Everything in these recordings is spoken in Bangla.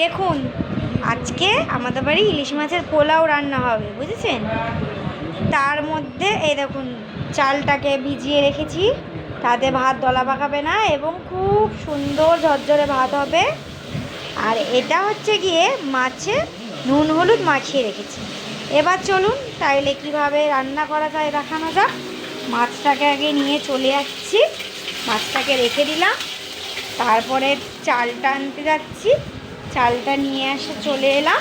দেখুন, আজকে আমাদের বাড়ি ইলিশ মাছের পোলাও রান্না হবে, বুঝেছেন? তার মধ্যে এই দেখুন, চালটাকে ভিজিয়ে রেখেছি, তাতে ভাত দলা পাকাবে না এবং খুব সুন্দর ঝরঝরে ভাত হবে। আর এটা হচ্ছে গিয়ে মাছে নুন হলুদ মাখিয়ে রেখেছি। এবার চলুন তাইলে কিভাবে রান্না করা যায় দেখানো যাক। মাছটাকে আগে নিয়ে চলে যাচ্ছি, মাছটাকে রেখে দিলাম, তারপরে চালটা আনতে যাচ্ছি, চালটা নিয়ে এসে চলে এলাম।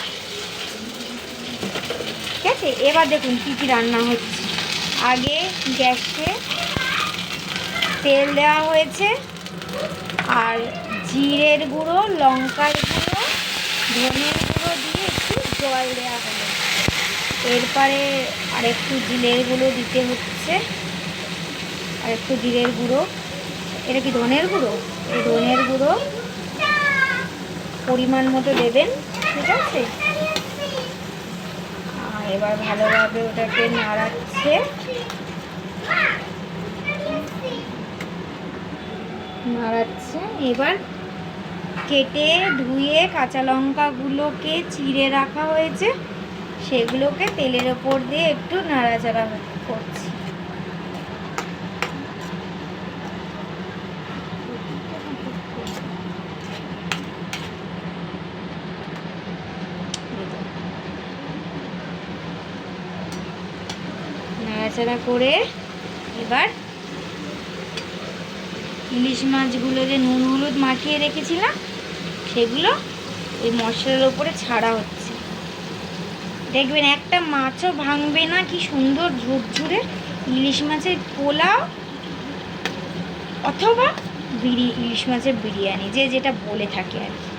ঠিক আছে, এবার দেখুন কী কী রান্না হচ্ছে। আগে গ্যাসে তেল দেওয়া হয়েছে, আর জিরের গুঁড়ো, লঙ্কার গুঁড়ো, ধনের গুঁড়ো দিয়ে একটু জল দেওয়া হলো। এরপরে আরেকটু জিরের গুঁড়ো দিতে হচ্ছে, আর একটু জিরের গুঁড়ো। এটা কি ধনের গুঁড়ো? এই ধনের গুঁড়ো পরিমাণ মতো দেবেন, ঠিক আছে? আর এবার ভালোভাবে ওটাকে নাড়াচ্ছে, এবার কেটে ধুয়ে কাঁচা লঙ্কাগুলোকে চিড়ে রাখা হয়েছে, সেগুলোকে তেলের ওপর দিয়ে একটু নাড়াচাড়া করছি। নাড়াচাড়া করে এবার ইলিশ মাছগুলো যে নুন হলুদ মাখিয়ে রেখেছিলাম, সেগুলো ওই মশলার ওপরে ছাড়া হচ্ছে। দেখবেন একটা মাছও ভাঙবে না, কি সুন্দর ঝুরঝুরে ইলিশ মাছের পোলাও অথবা ইলিশ মাছের বিরিয়ানি, যে যেটা বলে থাকে আর কি।